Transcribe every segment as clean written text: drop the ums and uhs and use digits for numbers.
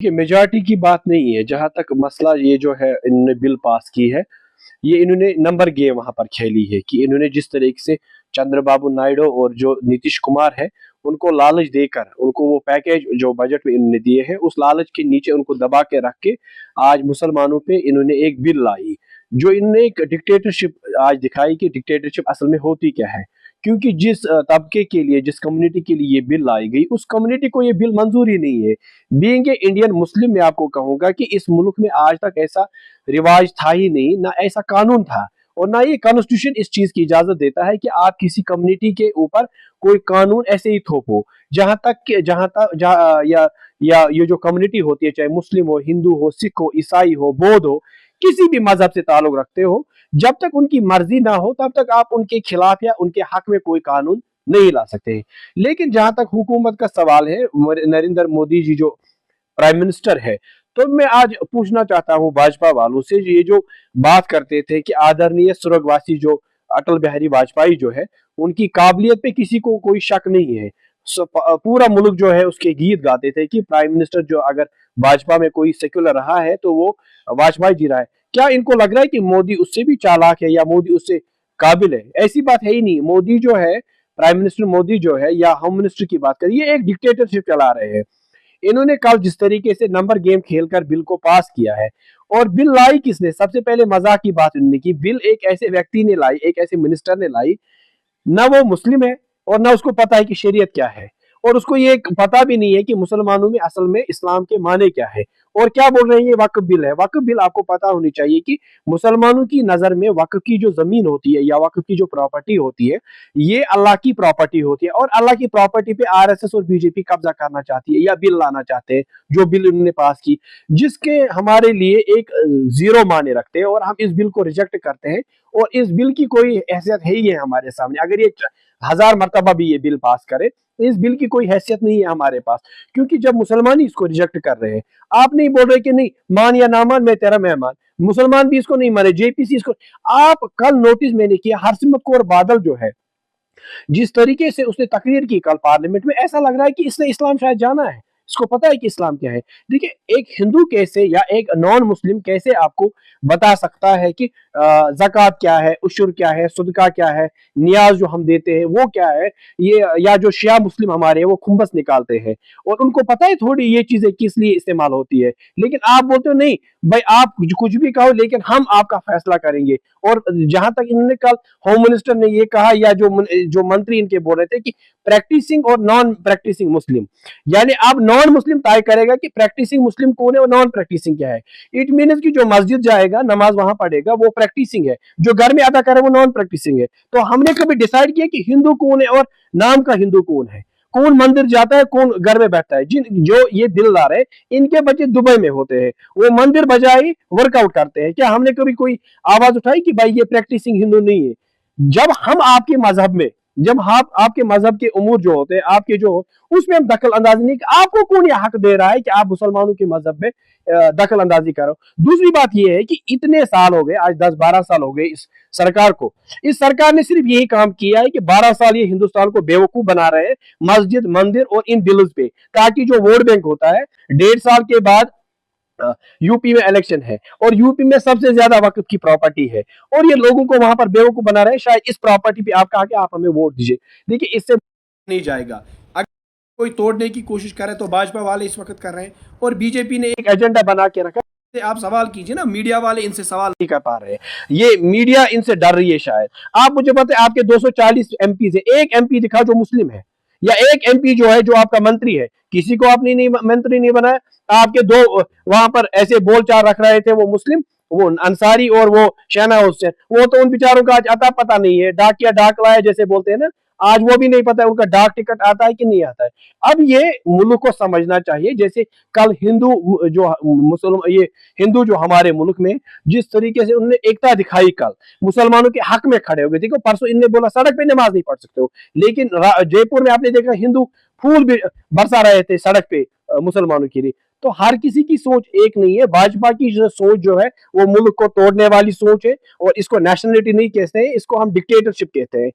कि मेजॉरिटी की बात नहीं है। जहां तक मसला ये जो है, इन्होंने बिल पास की है, ये इन्होंने नंबर गेम वहां पर खेली है कि इन्होंने जिस तरीके से चंद्रबाबू नायडू और जो नीतीश कुमार है उनको लालच देकर उनको वो पैकेज जो बजट में इन्होंने दिए हैं उस लालच के नीचे उनको दबा के रख के आज मुसलमानों पे इन्होंने एक बिल लाई, जो इन्होंने एक डिक्टेटरशिप आज दिखाई कि डिक्टेटरशिप असल में होती क्या है। क्योंकि जिस तबके के लिए, जिस कम्युनिटी के लिए ये बिल लाई गई, उस कम्युनिटी को ये बिल मंजूर ही नहीं है। बीइंग ए इंडियन मुस्लिम, मैं आपको कहूंगा कि इस मुल्क में आज तक ऐसा रिवाज था ही नहीं, ना ऐसा कानून था, और ना ये कॉन्स्टिट्यूशन इस चीज की इजाजत देता है कि आप किसी कम्युनिटी के ऊपर कोई कानून ऐसे ही थोपो। जहां तक या ये जो कम्युनिटी होती है, चाहे मुस्लिम हो, हिंदू हो, सिख हो, ईसाई हो, बौद्ध हो, किसी भी मजहब से ताल्लुक रखते हो, जब तक उनकी मर्जी ना हो तब तक आप उनके खिलाफ या उनके हक में कोई कानून नहीं ला सकते। लेकिन जहां तक हुकूमत का सवाल है, नरेंद्र मोदी जी जो प्राइम मिनिस्टर है, तो मैं आज पूछना चाहता हूं भाजपा वालों से, ये जो बात करते थे कि आदरणीय स्वर्गवासी जो अटल बिहारी वाजपेयी जो है, उनकी काबिलियत पे किसी को कोई शक नहीं है। पूरा मुल्क जो है उसके गीत गाते थे कि प्राइम मिनिस्टर जो अगर भाजपा में कोई सेक्युलर रहा है तो वो वाजपेयी जी रहा है। क्या इनको लग रहा है कि मोदी उससे भी चालाक है या मोदी उससे काबिल है? ऐसी बात है ही नहीं। मोदी जो है, प्राइम मिनिस्टर मोदी जो है, या होम मिनिस्टर की बात करें, ये एक डिक्टेटरशिप चला रहे हैं। इन्होंने कल जिस तरीके से नंबर गेम खेलकर बिल को पास किया है, और बिल लाई किसने? सबसे पहले मजाक की बात इन्होंने की, बिल एक ऐसे व्यक्ति ने लाई, एक ऐसे मिनिस्टर ने लाई, ना वो मुस्लिम है और ना उसको पता है कि शरीयत क्या है, और उसको ये पता भी नहीं है कि मुसलमानों में असल में इस्लाम के माने क्या है। और क्या बोल रहे हैं, ये वक्फ बिल है। वक्फ बिल आपको पता होनी चाहिए कि मुसलमानों की नजर में वक्फ की जो जमीन होती है या वक्फ की जो प्रॉपर्टी होती है, ये अल्लाह की प्रॉपर्टी होती है, और अल्लाह की प्रॉपर्टी पे आरएसएस और बीजेपी कब्जा करना चाहती है या बिल लाना चाहते हैं, जो बिल उन्होंने पास की, जिसके हमारे लिए एक जीरो माने रखते हैं, और हम इस बिल को रिजेक्ट करते हैं। और इस बिल की कोई हैसियत है ही है हमारे सामने, अगर ये 1000 मरतबा भी ये बिल पास करे, इस बिल की कोई हैसियत नहीं है हमारे पास। क्योंकि जब मुसलमान ही इसको रिजेक्ट कर रहे हैं, आप नहीं बोल रहे कि नहीं मान या ना मान, मैं तेरा मेहमान, मुसलमान भी इसको नहीं माने, जेपीसी इसको। आप कल नोटिस मैंने किया, हरसिमरत कौर बादल जो है, जिस तरीके से उसने तकरीर की कल पार्लियामेंट में, ऐसा लग रहा है कि इसने इस्लाम शायद जाना है, इसको पता है कि इस्लाम क्या है। देखिए, एक हिंदू कैसे या एक नॉन मुस्लिम कैसे आपको बता सकता है कि ज़कात क्या है, उशुर क्या है, सदका क्या है, नियाज जो हम देते हैं वो क्या है, ये या जो शिया मुस्लिम हमारे हैं वो खुम्बस निकालते हैं, और उनको पता है थोड़ी ये चीजें किस लिए इस्तेमाल होती है। लेकिन आप बोलते हो नहीं भाई, आप कुछ भी कहो लेकिन हम आपका फैसला करेंगे। और जहां तक इन्होंने कल होम मिनिस्टर ने ये कहा, या जो मंत्री इनके बोल रहे थे कि प्रैक्टिसिंग और नॉन प्रैक्टिसिंग मुस्लिम, यानी अब नॉन मुस्लिम तय करेगा कि प्रैक्टिसिंग मुस्लिम कौन है और नॉन प्रैक्टिसिंग क्या है। इट मीन्स कि जो मस्जिद जाएगा, नमाज वहां पढ़ेगा, वो प्रैक्टिसिंग है, जो घर में अदा करे वो नॉन प्रैक्टिसिंग है। तो हमने कभी डिसाइड किया कि हिंदू कौन है और नाम का हिंदू कौन है, कौन मंदिर जाता है, कौन घर में बैठता है। जिन जो ये बिल ला रहे, इनके बच्चे दुबई में होते हैं, वो मंदिर बजाई वर्कआउट करते हैं। क्या हमने कभी कोई आवाज उठाई कि भाई ये प्रैक्टिसिंग हिंदू नहीं है? जब हम आपके मजहब में, जब आप आपके मजहब के उमूर जो होते हैं आपके जो, उसमें हम दखल अंदाजी नहीं, आपको कौन ये हक दे रहा है कि आप मुसलमानों के मजहब में दखल अंदाजी करो? दूसरी बात यह है कि इतने साल हो गए, आज 10-12 साल हो गए इस सरकार को, इस सरकार ने सिर्फ यही काम किया है कि 12 साल ये हिंदुस्तान को बेवकूफ बना रहे हैं मस्जिद, मंदिर और इन बिल्स पे, ताकि जो वोट बैंक होता है 1.5 साल के बाद, यूपी में इलेक्शन है और यूपी में सबसे ज्यादा वक्त की प्रॉपर्टी है, और ये लोगों को वहां पर बेवकूफ बना रहे हैं, शायद इस प्रॉपर्टी पे आप कहा कि आप हमें वोट दीजिए। देखिए, इससे नहीं जाएगा। अगर कोई तोड़ने की कोशिश करे तो भाजपा वाले इस वक्त कर रहे हैं, और बीजेपी ने एक एजेंडा बना के रखा। आप सवाल कीजिए ना, मीडिया वाले इनसे सवाल नहीं कर पा रहे हैं, ये मीडिया इनसे डर रही है शायद। आप मुझे बताएं, आपके 240 एमपी से एक एमपी दिखा जो मुस्लिम है, या एक एमपी जो है जो आपका मंत्री है, किसी को आपने नहीं मंत्री नहीं बनाया। आपके दो वहां पर ऐसे बोलचाल रख रहे थे, वो मुस्लिम, वो अंसारी और वो शहना हुसैन, वो तो उन बेचारों का आज अता पता नहीं है, डाकिया डाक लाया जैसे बोलते हैं ना, आज वो भी नहीं पता है उनका डाक टिकट आता है कि नहीं आता है। अब ये मुल्क को समझना चाहिए, जैसे कल हिंदू जो मुसलमान, ये हिंदू जो हमारे मुल्क में जिस तरीके से उन्होंने एकता दिखाई, कल मुसलमानों के हक में खड़े हो गए। देखो, परसों इनने बोला सड़क पे नमाज नहीं पढ़ सकते हो, लेकिन जयपुर में आपने देखा हिंदू फूल भी बरसा रहे थे सड़क पे मुसलमानों के लिए। तो हर किसी की सोच एक नहीं है। भाजपा की जो सोच जो है वो मुल्क को तोड़ने वाली सोच है, और इसको नेशनलिटी नहीं कहते हैं, इसको हम डिक्टेटरशिप कहते हैं।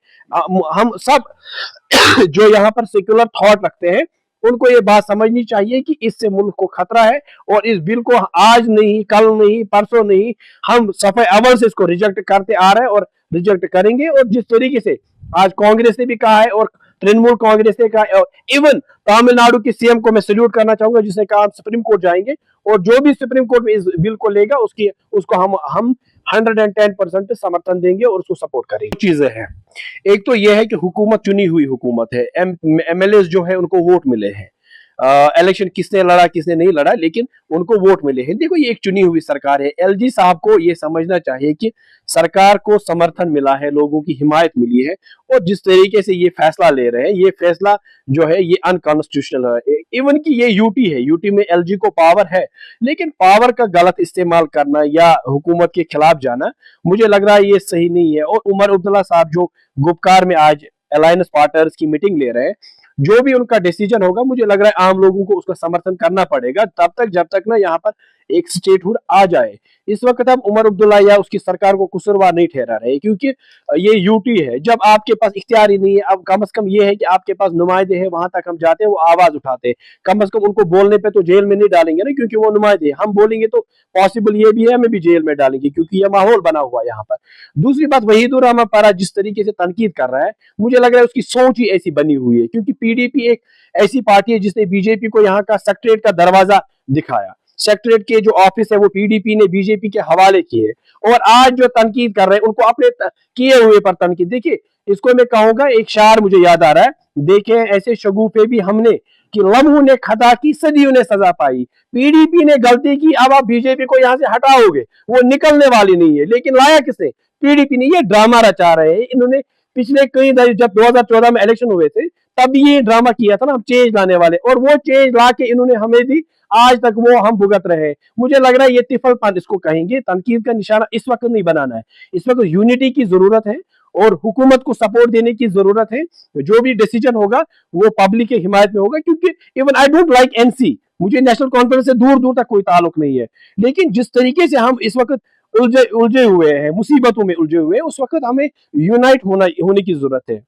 हम सब जो यहाँ पर सेक्युलर थॉट रखते हैं, उनको ये बात समझनी चाहिए कि इससे मुल्क को खतरा है और इस बिल को आज नहीं, कल नहीं, परसों नहीं, हम सफाई अव्वल से इसको रिजेक्ट करते आ रहे हैं और रिजेक्ट करेंगे। और जिस तरीके से आज कांग्रेस ने भी कहा है और तृणमूल कांग्रेस ने कहा, इवन तमिलनाडु के सीएम को मैं सल्यूट करना चाहूंगा जिसने कहा हम सुप्रीम कोर्ट जाएंगे और जो भी सुप्रीम कोर्ट में इस बिल को लेगा उसको हम 110% समर्थन देंगे और उसको सपोर्ट करेंगे। चीजें हैं, एक तो यह है कि हुकूमत चुनी हुई हुकूमत है, एमएलए जो है उनको वोट मिले हैं। इलेक्शन किसने लड़ा किसने नहीं लड़ा, लेकिन उनको वोट मिले हैं। देखो ये एक चुनी हुई सरकार है। एलजी साहब को ये समझना चाहिए कि सरकार को समर्थन मिला है, लोगों की हिमायत मिली है और जिस तरीके से ये फैसला ले रहे हैं, ये फैसला जो है ये अनकॉन्स्टिट्यूशनल है। इवन कि ये यूटी है, यूटी में एलजी को पावर है, लेकिन पावर का गलत इस्तेमाल करना या हुकूमत के खिलाफ जाना मुझे लग रहा है ये सही नहीं है। और उमर अब्दुल्ला साहब जो गुपकार में आज अलायंस पार्टनर्स की मीटिंग ले रहे हैं, जो भी उनका डिसीजन होगा मुझे लग रहा है आम लोगों को उसका समर्थन करना पड़ेगा तब तक जब तक ना यहाँ पर एक स्टेटहुड आ जाए। इस वक्त हम उमर अब्दुल्ला या उसकी सरकार को कसूरवार नहीं ठहरा रहे क्योंकि ये यूटी है। जब आपके पास इख्तियार ही नहीं है, अब कम से कम ये है कि आपके पास नुमाइंदे हैं, वहां तक हम जाते हैं, वो आवाज उठाते हैं। कम से कम उनको बोलने पे तो जेल में नहीं डालेंगे ना, क्योंकि वो नुमाइंदे हैं। हम बोलेंगे तो पॉसिबल ये भी है हमें भी जेल में डालेंगे क्योंकि ये माहौल बना हुआ है यहाँ पर। दूसरी बात, वहीदुर रहमान पारा जिस तरीके से तनकीद कर रहा है, मुझे लग रहा है उसकी सोच ही ऐसी बनी हुई है क्योंकि पीडीपी एक ऐसी पार्टी है जिसने बीजेपी को यहाँ का सेक्रेटरीट का दरवाजा दिखाया। सेक्रेटरीट के जो ऑफिस है वो पीडीपी ने बीजेपी के हवाले किए और आज जो तनकीद कर रहे हैं उनको अपने किए हुए पर तनकीद। देखिए इसको मैं कहूंगा, एक शार मुझे याद आ रहा है, देखें ऐसे शगुफे भी हमने कि लम्हों ने खता की सदियों ने सजा पाई। पीडीपी ने गलती की, अब आप बीजेपी को यहां से हटाओगे, वो निकलने वाली नहीं है। लेकिन लाया किसने? पीडीपी ने। ये ड्रामा रचा रहे हैं इन्होंने पिछले कई जब 2014 में इलेक्शन हुए थे तब ये ड्रामा किया था ना, हम चेंज लाने वाले, और वो चेंज ला के इन्होंने हमें दी, आज तक वो हम भुगत रहे हैं। मुझे लग रहा है ये तिफलपन इसको कहेंगे, तनकीद का निशाना इस वक्त नहीं बनाना है। इस वक्त यूनिटी की जरूरत है और हुकूमत को सपोर्ट देने की जरूरत है। जो भी डिसीजन होगा वो पब्लिक के हिमायत में होगा क्योंकि even I don't like NC, मुझे नेशनल कॉन्फ्रेंस से दूर दूर तक कोई ताल्लुक नहीं है, लेकिन जिस तरीके से हम इस वक्त उलझे उलझे हुए हैं, मुसीबतों में उलझे हुए हैं, उस वक्त हमें यूनाइट होने की जरूरत है।